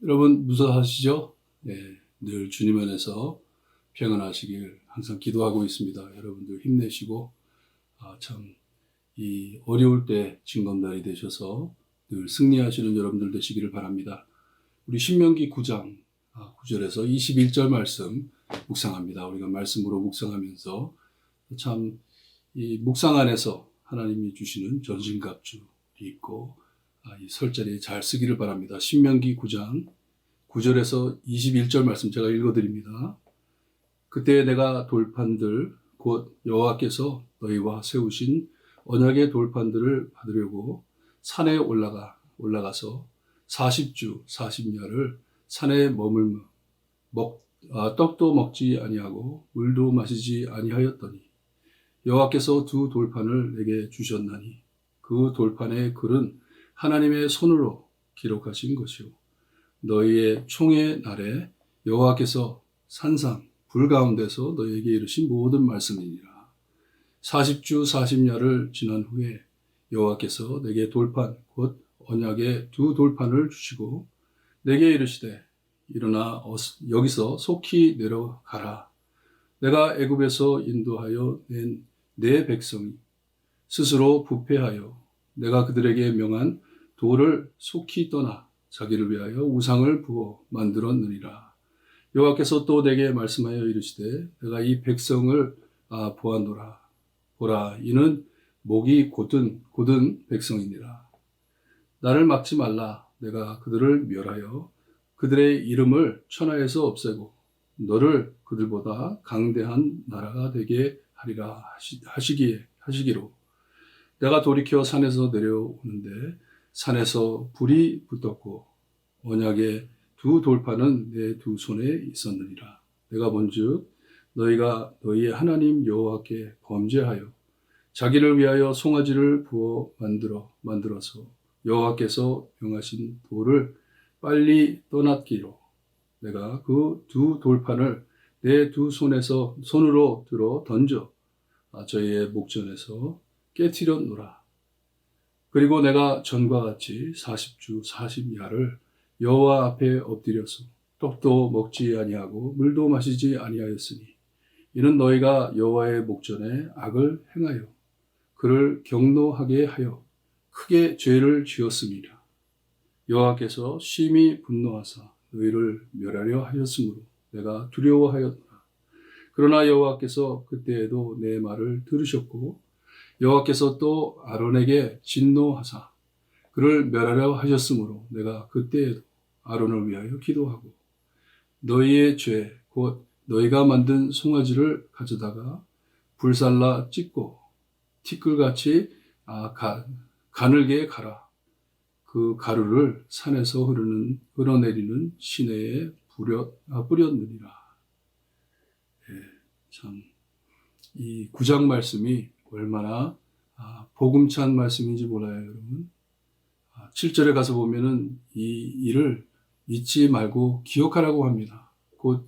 여러분 무사하시죠? 네, 늘 주님 안에서 평안하시길 항상 기도하고 있습니다. 여러분들 힘내시고 참 이 어려울 때 진검다리 되셔서 늘 승리하시는 여러분들 되시기를 바랍니다. 우리 신명기 9장 9절에서 21절 말씀 묵상합니다. 우리가 말씀으로 묵상하면서 참 이 묵상 안에서 하나님이 주시는 전신갑주이 있고 이 설자리에 잘 쓰기를 바랍니다. 신명기 9장 9절에서 21절 말씀 제가 읽어드립니다. 그때 내가 돌판들 곧 여호와께서 너희와 세우신 언약의 돌판들을 받으려고 산에 올라가서 40주 40야를 산에 머물며 떡도 먹지 아니하고 물도 마시지 아니하였더니 여호와께서 두 돌판을 내게 주셨나니 그 돌판의 글은 하나님의 손으로 기록하신 것이요 너희의 총의 날에 여호와께서 산상 불 가운데서 너희에게 이르신 모든 말씀이니라. 40주 40야를 지난 후에 여호와께서 내게 돌판 곧 언약의 두 돌판을 주시고 내게 이르시되 일어나 여기서 속히 내려가라. 내가 애굽에서 인도하여 낸 내 백성이 스스로 부패하여 내가 그들에게 명한 돌을 속히 떠나 자기를 위하여 우상을 부어 만들었느니라. 여호와께서 또 내게 말씀하여 이르시되 내가 이 백성을 보았노라. 보라, 이는 목이 곧은 백성이니라. 나를 막지 말라. 내가 그들을 멸하여 그들의 이름을 천하에서 없애고 너를 그들보다 강대한 나라가 되게 하리라 하시기로 내가 돌이켜 산에서 내려오는데 산에서 불이 붙었고 언약의 두 돌판은 내 두 손에 있었느니라. 내가 본즉 너희가 너희의 하나님 여호와께 범죄하여 자기를 위하여 송아지를 부어 만들어서 여호와께서 명하신 돌을 빨리 떠났기로 내가 그 두 돌판을 내 두 손으로 들어 던져 저희의 목전에서 깨트렸노라. 그리고 내가 전과 같이 40주 40야를 여호와 앞에 엎드려서 떡도 먹지 아니하고 물도 마시지 아니하였으니 이는 너희가 여호와의 목전에 악을 행하여 그를 경노하게 하여 크게 죄를 지었음이라. 여호와께서 심히 분노하사 너희를 멸하려 하였으므로 내가 두려워하였노라. 그러나 여호와께서 그때에도 내 말을 들으셨고 여호와께서 또 아론에게 진노하사 그를 멸하려 하셨으므로 내가 그때에도 아론을 위하여 기도하고 너희의 죄 곧 너희가 만든 송아지를 가져다가 불살라 찢고 티끌같이 가늘게 갈아 그 가루를 산에서 흘러내리는 시내에 뿌렸느니라. 참 이 9장 말씀이 얼마나 복음찬 말씀인지 몰라요, 여러분. 7절에 가서 보면은 이 일을 잊지 말고 기억하라고 합니다. 곧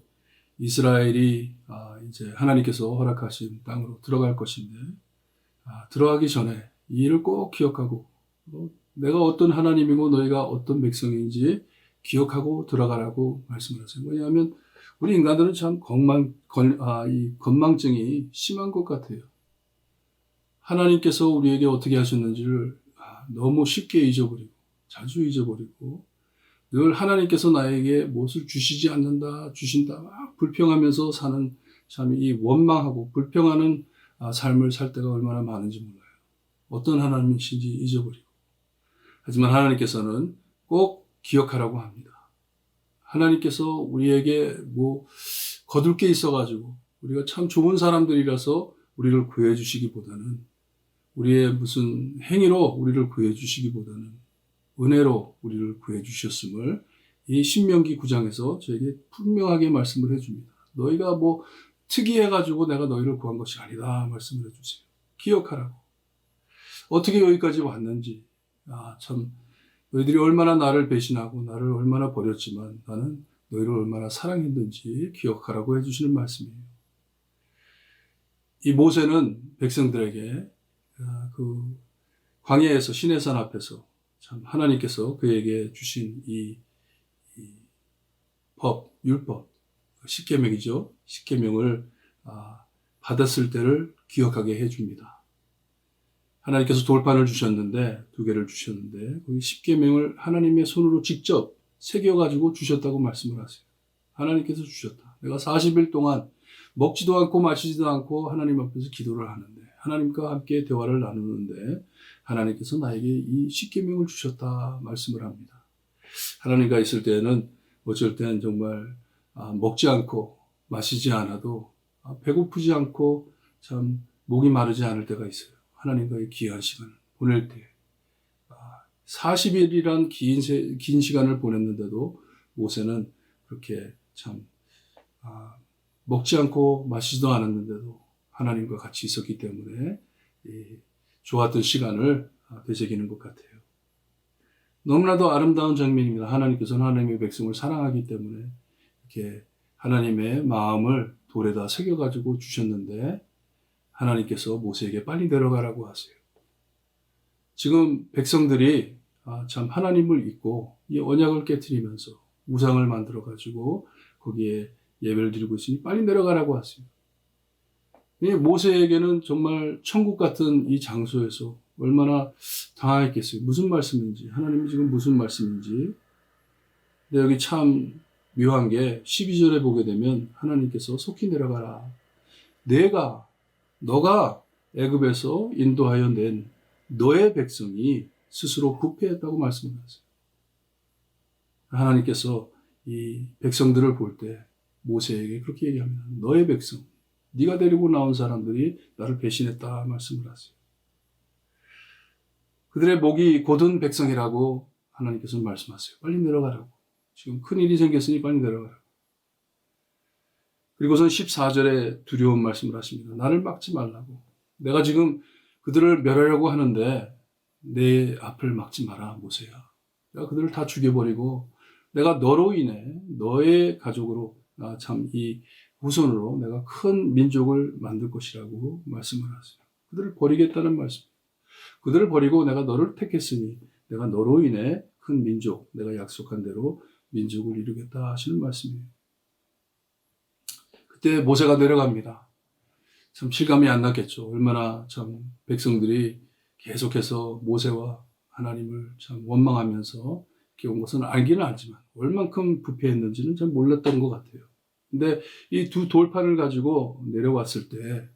이스라엘이 이제 하나님께서 허락하신 땅으로 들어갈 것인데 들어가기 전에 이 일을 꼭 기억하고 내가 어떤 하나님이고 너희가 어떤 백성인지 기억하고 들어가라고 말씀을 하세요. 왜냐하면 우리 인간들은 참 이 건망증이 심한 것 같아요. 하나님께서 우리에게 어떻게 하셨는지를 너무 쉽게 잊어버리고 자주 잊어버리고 늘 하나님께서 나에게 무엇을 주시지 않는다 주신다 막 불평하면서 사는 참 이 원망하고 불평하는 삶을 살 때가 얼마나 많은지 몰라요. 어떤 하나님이신지 잊어버리고 하지만 하나님께서는 꼭 기억하라고 합니다. 하나님께서 우리에게 거둘 게 있어가지고 우리가 참 좋은 사람들이라서 우리를 구해주시기보다는 우리의 무슨 행위로 우리를 구해주시기보다는 은혜로 우리를 구해주셨음을 이 신명기 9장에서 저에게 분명하게 말씀을 해줍니다. 너희가 특이해가지고 내가 너희를 구한 것이 아니다 말씀을 해주세요. 기억하라고. 어떻게 여기까지 왔는지 참 너희들이 얼마나 나를 배신하고 나를 얼마나 버렸지만 나는 너희를 얼마나 사랑했는지 기억하라고 해주시는 말씀이에요. 이 모세는 백성들에게 그 광야에서 시내산 앞에서 참 하나님께서 그에게 주신 이 법, 율법, 십계명이죠. 십계명을 받았을 때를 기억하게 해줍니다. 하나님께서 돌판을 주셨는데, 2개를 주셨는데, 거기 십계명을 하나님의 손으로 직접 새겨가지고 주셨다고 말씀을 하세요. 하나님께서 주셨다. 내가 40일 동안 먹지도 않고 마시지도 않고 하나님 앞에서 기도를 하는데, 하나님과 함께 대화를 나누는데, 하나님께서 나에게 이 십계명을 주셨다 말씀을 합니다. 하나님과 있을 때는 어쩔 때는 정말 먹지 않고 마시지 않아도 배고프지 않고 참 목이 마르지 않을 때가 있어요. 하나님과의 귀한 시간을 보낼 때 40일이란 긴 시간을 보냈는데도 모세는 그렇게 참 먹지 않고 마시지도 않았는데도 하나님과 같이 있었기 때문에 좋았던 시간을 되새기는 것 같아요. 너무나도 아름다운 장면입니다. 하나님께서는 하나님의 백성을 사랑하기 때문에 이렇게 하나님의 마음을 돌에다 새겨가지고 주셨는데 하나님께서 모세에게 빨리 내려가라고 하세요. 지금 백성들이 참 하나님을 잊고 이 언약을 깨트리면서 우상을 만들어가지고 거기에 예배를 드리고 있으니 빨리 내려가라고 하세요. 모세에게는 정말 천국 같은 이 장소에서 얼마나 당황했겠어요. 무슨 말씀인지, 하나님이 지금 무슨 말씀인지. 근데 여기 참 묘한 게 12절에 보게 되면 하나님께서 속히 내려가라. 너가 애굽에서 인도하여 낸 너의 백성이 스스로 부패했다고 말씀하세요. 하나님께서 이 백성들을 볼 때 모세에게 그렇게 얘기합니다. 너의 백성, 네가 데리고 나온 사람들이 나를 배신했다 말씀을 하세요. 그들의 목이 곧은 백성이라고 하나님께서 말씀하세요. 빨리 내려가라고. 지금 큰일이 생겼으니 빨리 내려가라고. 그리고선 14절에 두려운 말씀을 하십니다. 나를 막지 말라고. 내가 지금 그들을 멸하려고 하는데 내 앞을 막지 마라, 모세야. 내가 그들을 다 죽여버리고 내가 너로 인해 너의 가족으로 참 이 후손으로 내가 큰 민족을 만들 것이라고 말씀을 하세요. 그들을 버리겠다는 말씀. 그들을 버리고 내가 너를 택했으니 내가 너로 인해 큰 민족, 내가 약속한 대로 민족을 이루겠다 하시는 말씀이에요. 그때 모세가 내려갑니다. 참 실감이 안 났겠죠. 얼마나 참 백성들이 계속해서 모세와 하나님을 참 원망하면서 이렇게 온 것은 알기는 알지만 얼만큼 부패했는지는 잘 몰랐던 것 같아요. 근데 이 두 돌판을 가지고 내려왔을 때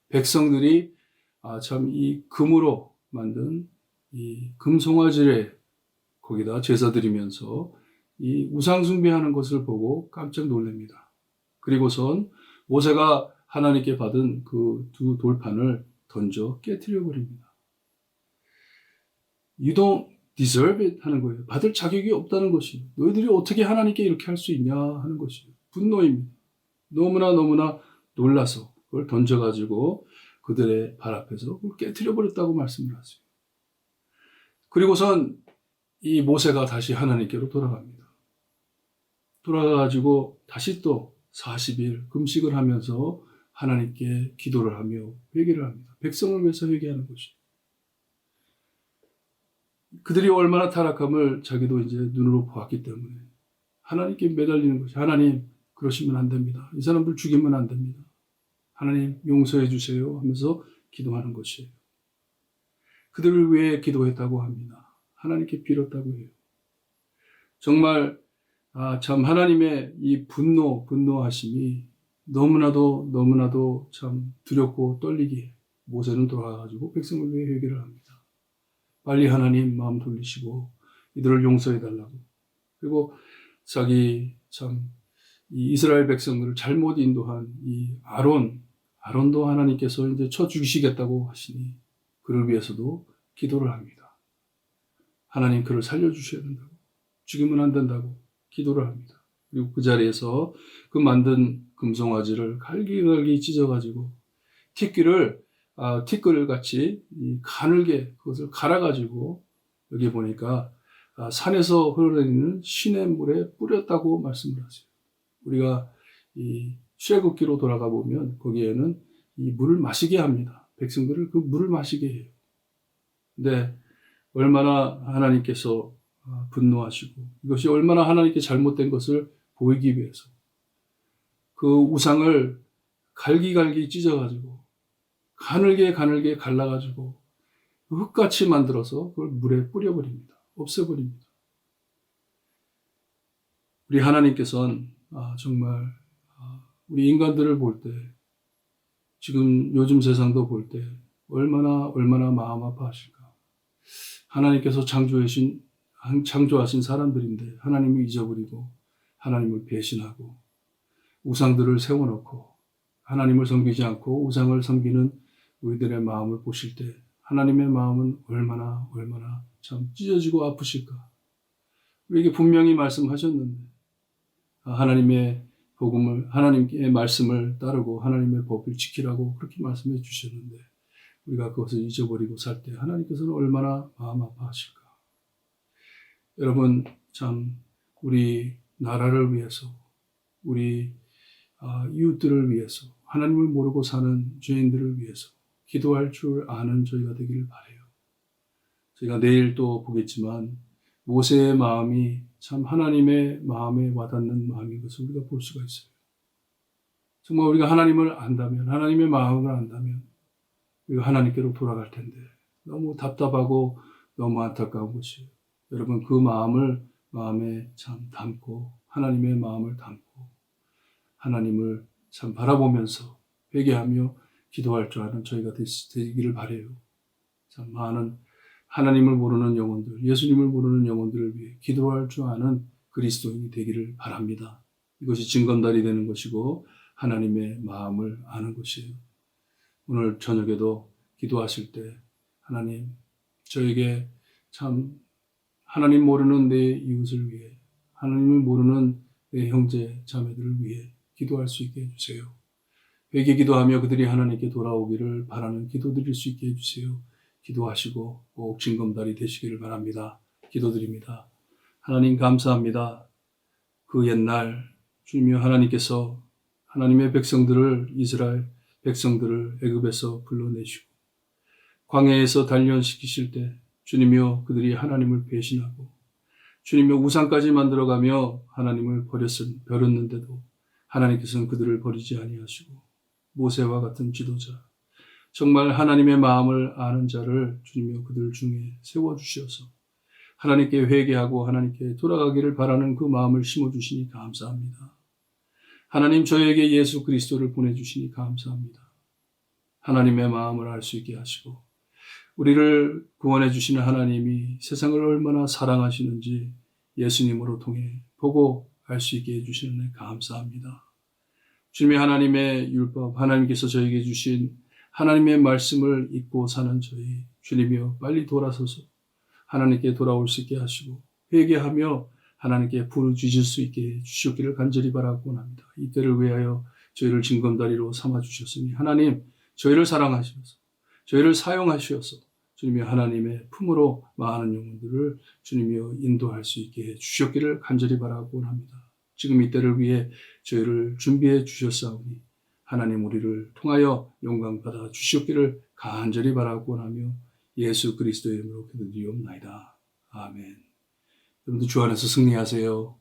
백성들이 참 이 금으로 만든 이 금송아지에 거기다 제사 드리면서 이 우상 숭배하는 것을 보고 깜짝 놀랍니다. 그리고선 모세가 하나님께 받은 그 두 돌판을 던져 깨트려 버립니다. You don't deserve it 하는 거예요. 받을 자격이 없다는 것이에요. 너희들이 어떻게 하나님께 이렇게 할 수 있냐 하는 것이에요. 분노입니다. 너무나 놀라서 그걸 던져가지고 그들의 발 앞에서 그걸 깨트려 버렸다고 말씀을 하세요. 그리고선 이 모세가 다시 하나님께로 돌아갑니다. 돌아가가지고 다시 또 40일 금식을 하면서 하나님께 기도를 하며 회개를 합니다. 백성을 위해서 회개하는 것이죠. 그들이 얼마나 타락함을 자기도 이제 눈으로 보았기 때문에 하나님께 매달리는 것이 하나님 그러시면 안 됩니다. 이 사람들 죽이면 안 됩니다. 하나님 용서해 주세요 하면서 기도하는 것이에요. 그들을 위해 기도했다고 합니다. 하나님께 빌었다고 해요. 정말 참 하나님의 이 분노하심이 너무나도 참 두렵고 떨리기에 모세는 돌아가가지고 백성을 위해 회개를 합니다. 빨리 하나님 마음 돌리시고 이들을 용서해 달라고. 그리고 자기 참 이 이스라엘 백성들을 잘못 인도한 이 아론도 하나님께서 이제 쳐 죽이시겠다고 하시니 그를 위해서도 기도를 합니다. 하나님 그를 살려주셔야 된다고. 죽이면 안 된다고 기도를 합니다. 그리고 그 자리에서 그 만든 금송아지를 갈기갈기 찢어가지고 티끌 같이 가늘게 그것을 갈아가지고 여기 보니까 산에서 흘러내리는 시냇물에 뿌렸다고 말씀을 하세요. 우리가 이 출애굽기로 돌아가 보면 거기에는 이 물을 마시게 합니다. 백성들을 그 물을 마시게 해요. 근데 얼마나 하나님께서 분노하시고 이것이 얼마나 하나님께 잘못된 것을 보이기 위해서 그 우상을 갈기갈기 찢어가지고 가늘게 갈라가지고 흙같이 만들어서 그걸 물에 뿌려버립니다. 없애버립니다. 우리 하나님께서는 정말 우리 인간들을 볼 때, 지금 요즘 세상도 볼 때 얼마나 마음 아파하실까. 하나님께서 창조하신 사람들인데 하나님을 잊어버리고 하나님을 배신하고 우상들을 세워놓고 하나님을 섬기지 않고 우상을 섬기는 우리들의 마음을 보실 때 하나님의 마음은 얼마나 참 찢어지고 아프실까. 우리에게 분명히 말씀하셨는데 하나님의 복음을, 하나님의 말씀을 따르고 하나님의 법을 지키라고 그렇게 말씀해 주셨는데 우리가 그것을 잊어버리고 살 때 하나님께서는 얼마나 마음 아파하실까. 여러분, 참 우리 나라를 위해서, 우리 이웃들을 위해서, 하나님을 모르고 사는 죄인들을 위해서 기도할 줄 아는 저희가 되기를 바라요. 저희가 내일 또 보겠지만 모세의 마음이 참 하나님의 마음에 와닿는 마음인 것을 우리가 볼 수가 있어요. 정말 우리가 하나님을 안다면, 하나님의 마음을 안다면 우리가 하나님께로 돌아갈 텐데 너무 답답하고 너무 안타까운 것이에요. 여러분, 그 마음을 마음에 참 담고 하나님의 마음을 담고 하나님을 참 바라보면서 회개하며 기도할 줄 아는 저희가 되기를 바라요. 참 많은 하나님을 모르는 영혼들, 예수님을 모르는 영혼들을 위해 기도할 줄 아는 그리스도인이 되기를 바랍니다. 이것이 징검다리 되는 것이고 하나님의 마음을 아는 것이에요. 오늘 저녁에도 기도하실 때 하나님, 저에게 참 하나님 모르는 내 이웃을 위해, 하나님을 모르는 내 형제 자매들을 위해 기도할 수 있게 해주세요. 회개 기도하며 그들이 하나님께 돌아오기를 바라는 기도 드릴 수 있게 해주세요. 기도하시고 꼭 징검다리 되시기를 바랍니다. 기도드립니다. 하나님 감사합니다. 그 옛날 주님이여 하나님께서 하나님의 백성들을, 이스라엘 백성들을 애굽에서 불러내시고 광야에서 단련시키실 때 주님이여 그들이 하나님을 배신하고 주님이여 우상까지 만들어가며 하나님을 버렸는데도 하나님께서는 그들을 버리지 아니하시고 모세와 같은 지도자, 정말 하나님의 마음을 아는 자를 주님이여 그들 중에 세워주셔서 하나님께 회개하고 하나님께 돌아가기를 바라는 그 마음을 심어주시니 감사합니다. 하나님, 저에게 예수 그리스도를 보내주시니 감사합니다. 하나님의 마음을 알 수 있게 하시고 우리를 구원해 주시는 하나님이 세상을 얼마나 사랑하시는지 예수님으로 통해 보고 알 수 있게 해주시는 데 감사합니다. 주님의 하나님의 율법, 하나님께서 저에게 주신 하나님의 말씀을 잊고 사는 저희, 주님이여 빨리 돌아서서 하나님께 돌아올 수 있게 하시고 회개하며 하나님께 부르짖을 수 있게 해주셨기를 간절히 바라고 합니다. 이때를 위하여 저희를 징검다리로 삼아주셨으니 하나님, 저희를 사랑하셔서 저희를 사용하셔서 주님의 하나님의 품으로 많은 영혼들을 주님이여 인도할 수 있게 해주셨기를 간절히 바라고 합니다. 지금 이때를 위해 저희를 준비해 주셨사오니 하나님, 우리를 통하여 영광 받아 주시옵기를 간절히 바라고 하며 예수 그리스도의 이름으로 기도드리옵나이다. 아멘. 여러분들 주 안에서 승리하세요.